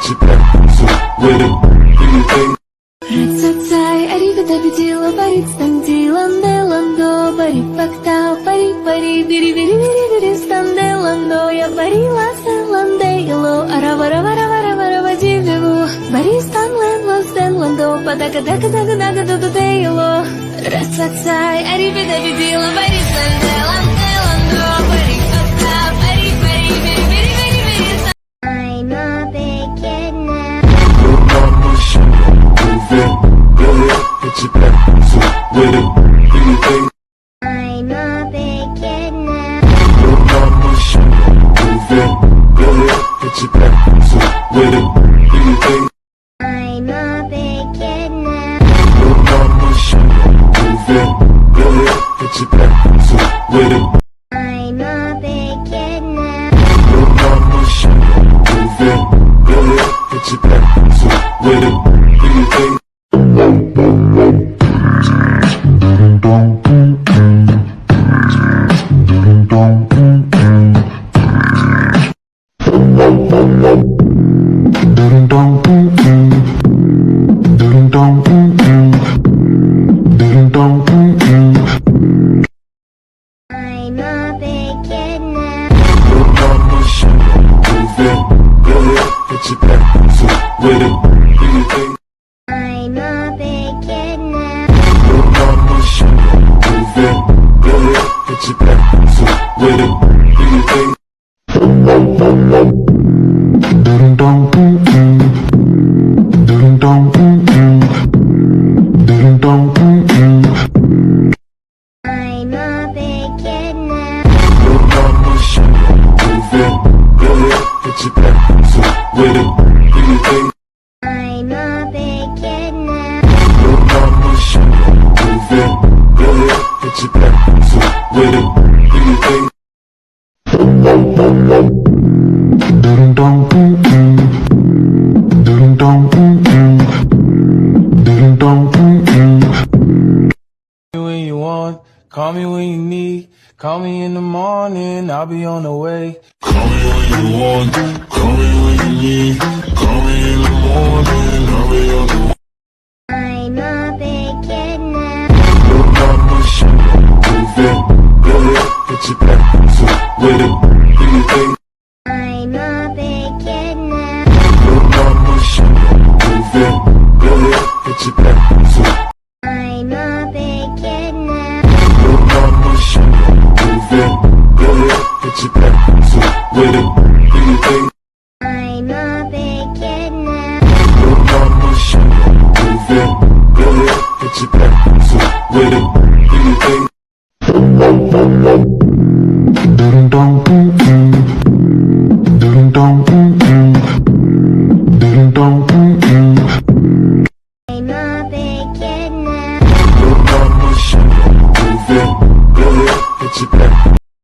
get you back so with it. Do you think? Рацацай, аривидабидила, барицтандиланделандо, барипактау, пари-пари, бири-бири-бири-бири, станделандо, я барила селандело, аравараваравараваравадивеву, баристанленло, падака-дака-дака-дака-дудудейло. Рацацай, аривидабидила, барицтанделанделандо, барипактау, пари-пари, бири-бири-бири-бири. I'm a big kid now. Your mama should move it. Go ahead, get you back so with it. Do you think? I'm a big kid now. Your mama should move it. Go ahead, get you back so with it. Do you think? I'm a big kid now. Your mama should move it. Go ahead, get you back so with it. I'm a big kid now. Your mama should move it. Go ahead, get you back so with it. Do you think? I'm a big kid now. Your mama should move it. Go ahead, get you back so with it. Do you think? I'm a big kid now. Your mama should move it. Go ahead, get you back so with it. Do you think? I'm a big kid now. Your mama should move it. Go ahead, get you back so with it. Do you think? I'm a big kid now. Your mama should move it. Go ahead, get you back so with it. Do you think? When you want, call me when you need. Call me in the morning, I'll be on the way. Call me when you want, call me when you need. Call me in the morning, I'll be on the way. I'm a big kid now. Your mama should move it. Go ahead, get you back so with it. Do you think? I'm a big kid now. Your mama should move it. Go ahead, get you back so. I'm a big kid now. Your mama should move it. Go ahead, get you back so with it. Do you think? I'm a big kid now. Your mama should move it. Go ahead, get you back so with it. Do you think? I'm a big kid now. Your mama should move it. Go ahead, get you back.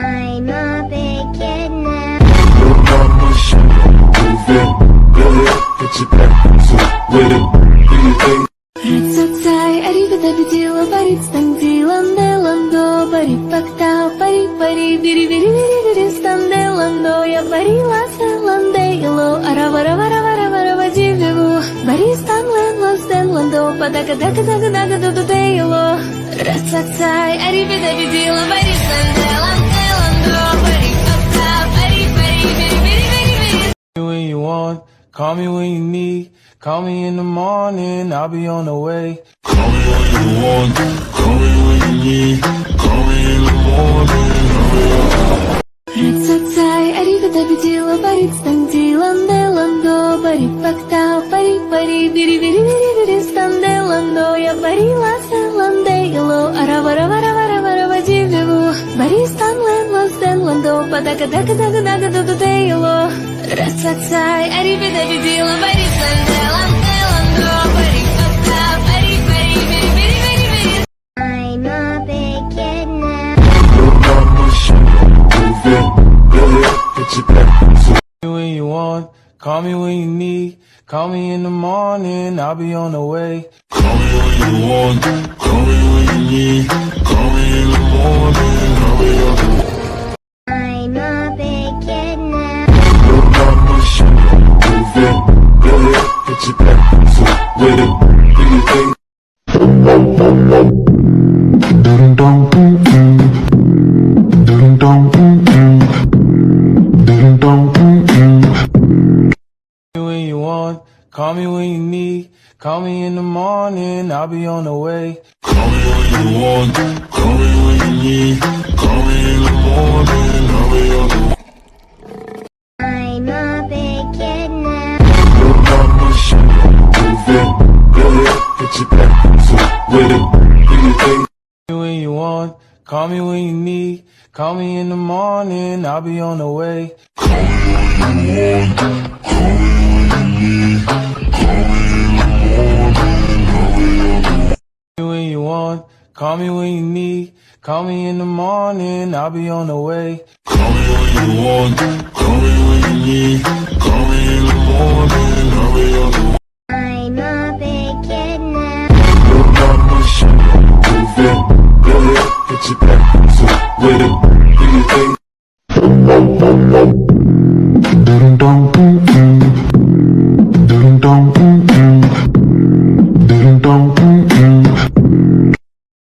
I'm a big kid now. Your mama should move it. Go ahead, get you back so with it. Do you think? Рацацай, аривидабидила, барицтандиланделандо, барипактау, пари-пари, бири-бири-бири-бири, станделандо, я барила селандело, аравараваравараваравадивеву, баристанленло, падака-дака-дака-дака-дудудейло. Рацацай, аривидабидила, барицтанделанделандо, барипактау, пари-пари, бири-бири-бири-бири. When you want, call me when you need. Call me in the morning, I'll be on the way. Call me when you want, call me when you need. Call me in the morning, I'll be on the way. Рацацай, аривидабидила, барицтандиланделандо, барипактау, пари-пари, бири-бири-бири-бири, станделандо, я барила селандело, аравараваравараваравадивеву, баристанленло, падака-дака-дака-дака-дудудейло. Рацацай, аривидабидила, барицтанделанделандо, барипактау, пари-пари, бири-бири-бири-бири. I'm a big kid now. Your mama should move it. Go ahead, get you back so. When you want, call me when you need. Call me in the morning, I'll be on the way. Call me when you want, call me when you need. Call me in the morning, I'll be on the way. I'm a big kid now. Your mama should move it. Go call me when you need. Call me in the morning, I'll be on the way. Call me when you want, call me when you need. Call me in the morning, I'll be on the way. I'm a big kid now. Move it, go ahead, put your back, so with it, do your thing. Call me when you want, call me when you need. Call me in the morning, I'll be on the way. Call me when you want, call me when you need. Call me in the morning, I'll be on the way. Call me when you want, call me when you need. Call me in the morning, I'll be on the way. Call me when you want, call me when you need. Call me in the morning, I'll be on the way. I'm a big kid now. Move it, go ahead, put your back, so with it, do your thing.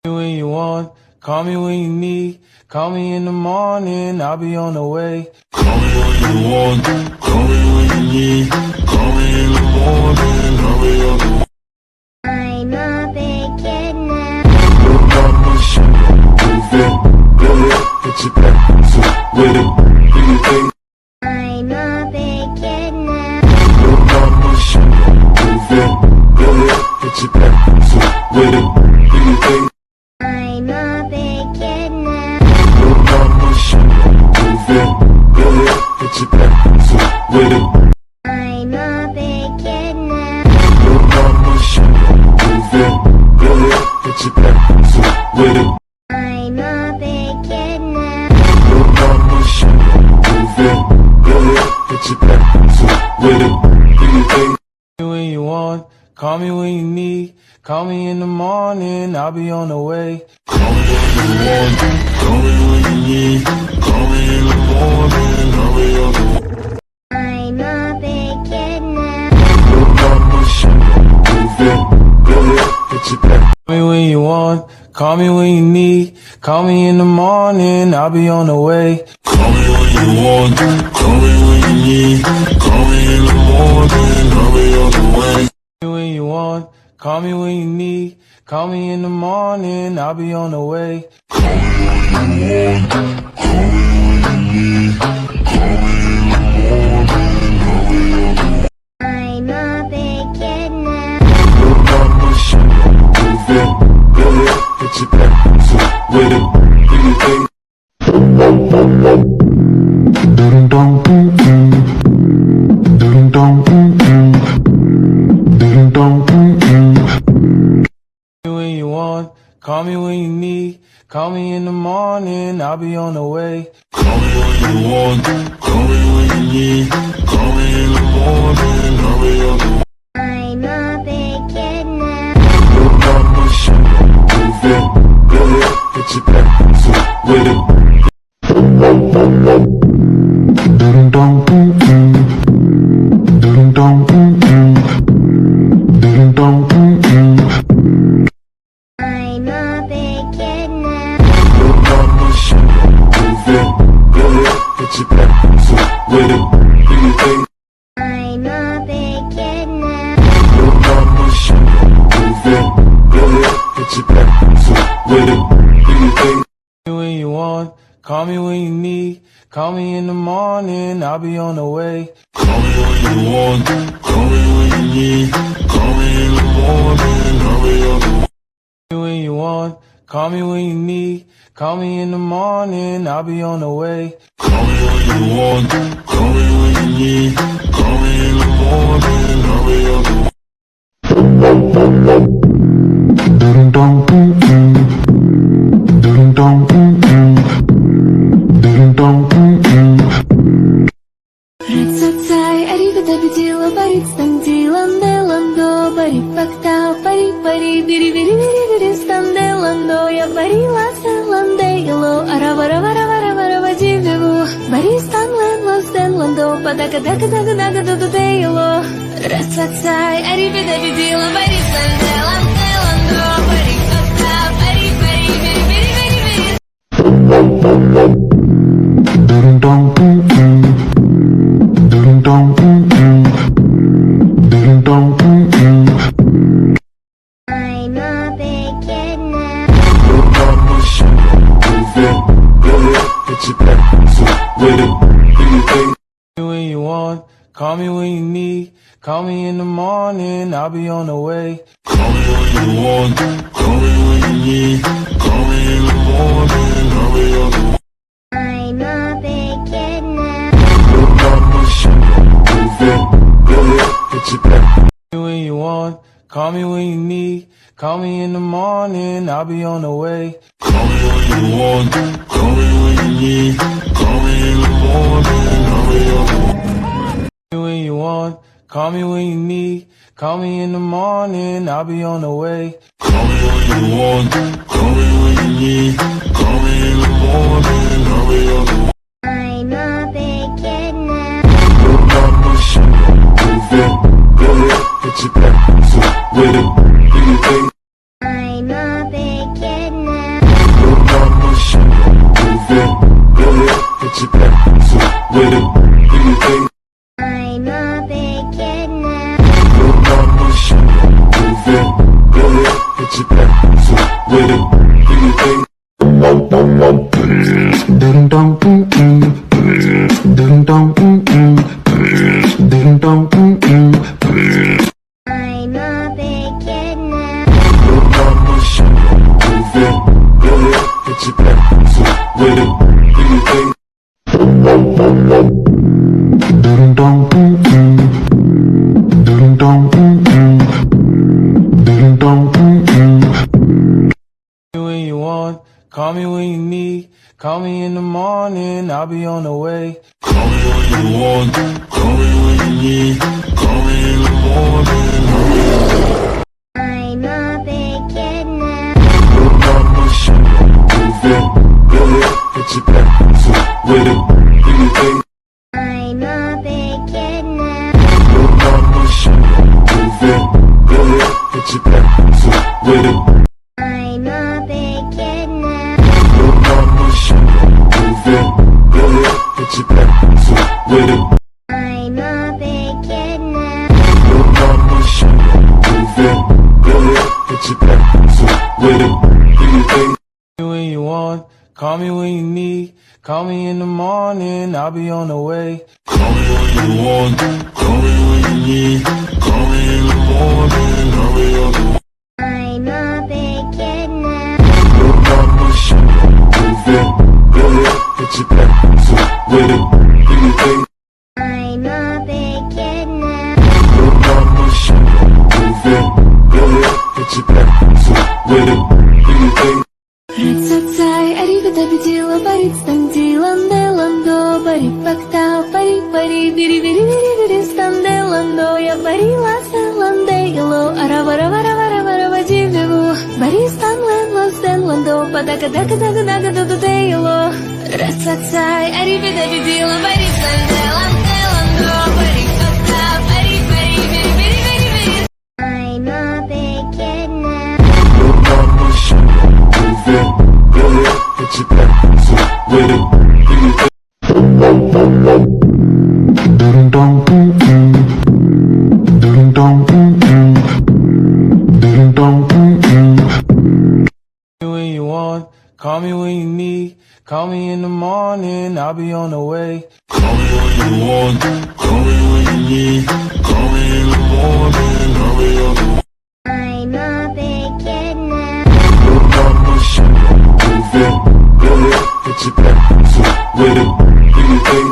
When you want, call me when you need. Call me in the morning, I'll be on the way. Call me when you want, call me when you need. Call me in the morning, I'll be on the way. I'm a big kid now. Move it, go ahead, put your back, so with it, do your thing. I'm a big kid now. Move it, go ahead, put your back, so with it, do your thing. I'm a big kid now. Move it, go ahead, put your back, so with it. I'm a big kid now. Move it, go ahead, put your back, so with it. I'm a big kid now. Move it, go ahead, put your back, so with it, do your thing. Call me when you want, call me when you need. Call me in the morning, I'll be on the way. Call me when you want, call me when you need. Call me in the morning, I'll be on the way. I'm a big kid now. Move it, go ahead, put your back. Call me when you want, call me when you need. Call me in the morning, I'll be on the way. Call me when you want, call me when you need. Call me in the morning, I'll be on the way. Call me when you want, call me when you need. Call me in the morning, I'll be on the way. Call me when you want, call me when you need. Call me in the morning, I'll be on the way. I'm a big kid now. Move it, go ahead, put your back, so with it, do your thing. When you want, call me when you need. Call me in the morning, I'll be on the way. Call me when you want, call me when you need. Call me in the morning, I'll be on the way. I'm a big kid now. Move it, go ahead, put your back, so with it. I'm a big kid now. Move it, go ahead, put your back, so with it, do your thing. I'm a big kid now. Move it, go ahead, put your back, so with it, do your thing. Call me when you want, call me when you need. Call me in the morning, I'll be on the way. Call me when you want, call me when you need. Call me in the morning, I'll be on the way. Call me when you want, call me when you need. Call me in the morning, I'll be on the way. Call me when you want, call me when you need. Call me in the morning, I'll be on the way. Ratsai, arrivata vigila, parit standilande lando, pari fakta, pari pari, biri biri biri biri standelando, ya pari lasalande yelo, aravara vara vara vara vajivevu, pari stanlen lasalando, padaka daka daka daka daka de yelo. Ratsai, arrivata vigila, parit standelande lando, pari fakta, pari pari, biri biri biri biri. Ding dong. call me in the morning, I'll be on the way. Call me when you want, call me when you need. Call me in the morning, I'll be on the way. I'm a big kid now. Look out my shit, move it, go ahead, get your back. Call me when you want, call me when you need. Call me in the morning, I'll be on the way. Call me when you want, call me when you need. Call me in the morning, I'll be on the way. Call me when you want, call me when you need. Call me in the morning, I'll be on the way. Call me when you want, call me when you need. Call me in the morning, I'll be on the way. I'm a big kid now. Look out my shit, move it, go ahead, get your back. So with it, do your thing. I'm a big kid now. Look out my shit, move it, go ahead, get your back. So with it, do your thing. I'm a big kid now. Look out my shit, move it, go ahead, get your back. So with it, do your thing. Ding dong, ding dong, ding dong, I'm a big kid now. Look out my shit, move it, go ahead, get your back. So with it, do your thing. ding dong, ding dong, ding dong. Call me when you want, call me when you need. Call me in the morning, I'll be on the way. Call me when you want, call me when you need. Call me in the morning, I'll be on the way. I'm a big kid now. Look out my shit, move it, go ahead, get your back. So with it, do your thing. I'm a big kid now. Look out my shit, move it, go ahead, get your back. So with it, I'm a big kid now. look out my shit, move it, go ahead, get your back. So with it, I'm a big kid now. look out my shit, move it, go ahead, get your back. So with it, do your thing. Call me when you want, call me when you need. Call me in the morning, I'll be on the way. Call me when you want, call me when you need. Call me in the morning, I'll be on the way. I'm a big kid now. Look out my shit, move it, go ahead, get your back. So with it, do your thing. I'm a big kid now. Look out my shit, move it, go ahead, get your back. So with it, do your thing. Рацацай, аривидабиди, лабарит, станди, ланде, ландо, бари, пактау, пари, пари, бири, бири, бири, бири, станде, ландо, я бари, ласе, ланде, ело, аравара, вара, вара, вара, вади, вегу, бари, стан, лен, ластен, ландо, падака, дака, дака, дака, дака, дака, ело. Рацацай, аривидабиди, лабарит, станде, ланде, ландо, бари, пактау, пари, пари, бири, бири, бири, бири. I'm a big kid now. Look out my shit, move it, go ahead, get your back. So with it, do your thing. Ding dong, ding dong, ding dong. Call me when you want, call me when you need. Call me in the morning, I'll be on the way. Call me when you want, call me when you need. Call me in the morning, I'll be on the way. I'm a big kid now. Look out my shit, move it, go ahead, get your back. So with it, do your thing.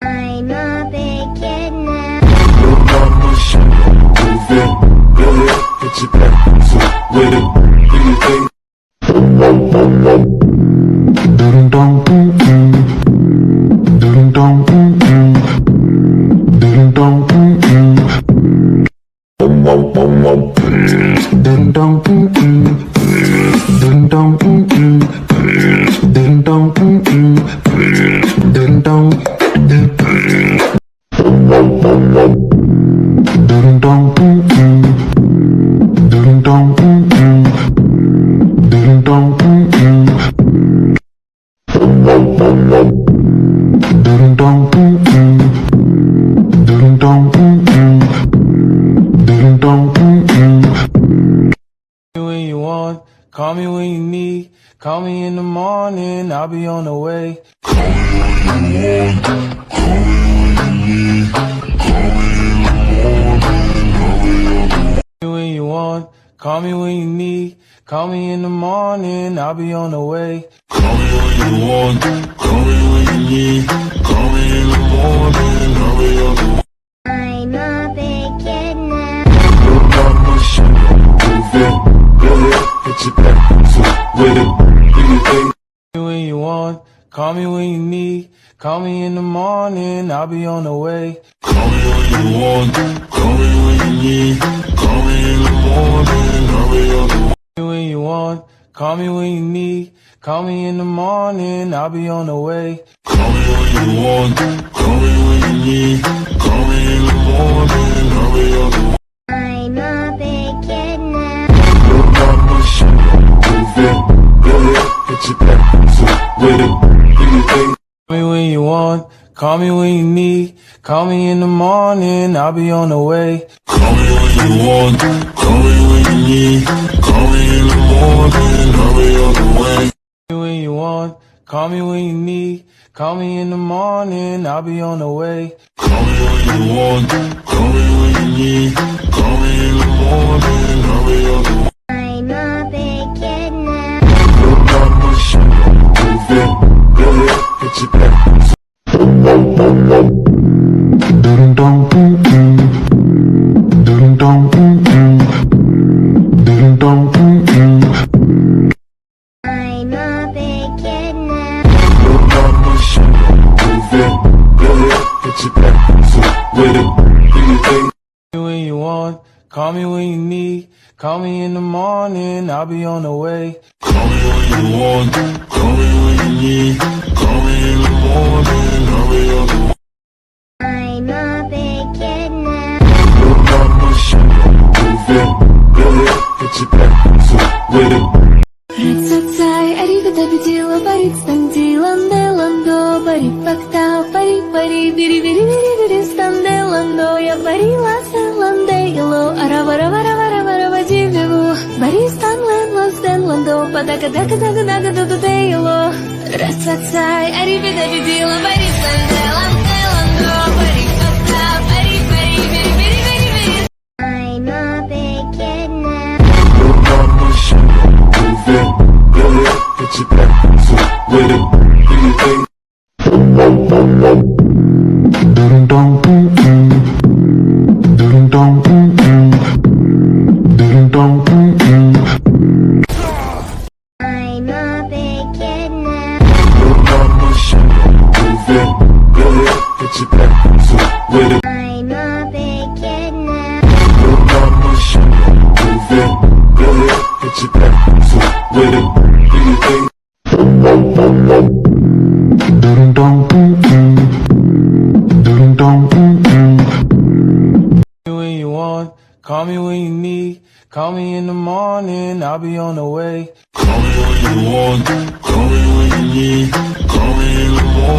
I'm a big kid now. Look out my shit, move it, go ahead, get your back. So with it, do your thing. Ding dong, ding dong, ding dong. Ding dong, ding dong, ding dong, ding dong, ding dong, ding dong, ding dong, ding dong, ding dong, ding dong. Call me when you want, call me when you need. Call me in the morning, I'll be on the way. Call me when you want, call me when you need. Call me in the morning, you want, call me when you need. Call me in the morning, I'll be on the way. Call me when you want, call me when you need. Call me in the morning, I'll be on the way. I'm a big kid now. Look out my shit, move it. Go ahead, put your back to with it. Do you think? Call me when you want, call me when you need. Call me in the morning, I'll be on the way. Call me when you want, call me when you need. Call me in the morning, I'll be on the way. Call me when you want, call me when you need. Call me in the morning, I'll be on the way. Call me when you want, call me when you need. Call me in the morning, I'll be on the way. I'm a big kid now. Look out my shit, move it. Go ahead, put your back to with it. Do you think? Call me when you want, call me when you need. Call me in the morning, I'll be on the way. Call me when you want, call me when you need. Call me in the morning, I'll be on the way. Call me when you want, call me when you need. Call me in the morning, I'll be on the way. Call me when you want, call me when you need. Call me in the morning, I'll be on the way. I'm a big kid now. Look out my shit, move it. Go ahead, put your back to Ding dong, ding dong, ding dong, I'm a big kid now. Look out my shit, move it. Go ahead, put your back to with it. Do you think? Call me when you want, call me when you need. Call me in the morning, I'll be on the way. Call me when you want, call me when you need. Call me in the morning, I'll be on the way. I'm a big kid now. Look out my shit, move it. Go ahead, put your back to with it. Ratsatay, arrivederci, labaritstanti, landelando, baripacta, pari pari, biri biri biri biri, standelando, я барила селандейло, аравараваравараварава дивлеву, баристан лэнло, стенландо, падака дака дака дака дудудейло. Ratsatay, arrivederci, labaritstanti, landelando, baripacta, pari pari, biri biri biri biri. I'm a big kid now. Look out my shit, move it. Go ahead, put your back to with it. Do you think? ding dong, ding dong, ding dong, I'm a big kid now. Look out my shit, move it. Go ahead, put your back to with it. I'm a big kid now. Look out my shit, move it. Go ahead, put your back to with it. Do you think? ding dong, ding dong, Call me when you want, call me when you need. Call me in the morning, I'll be on the way. Call me when you want, call me when you need. Call me in the morning.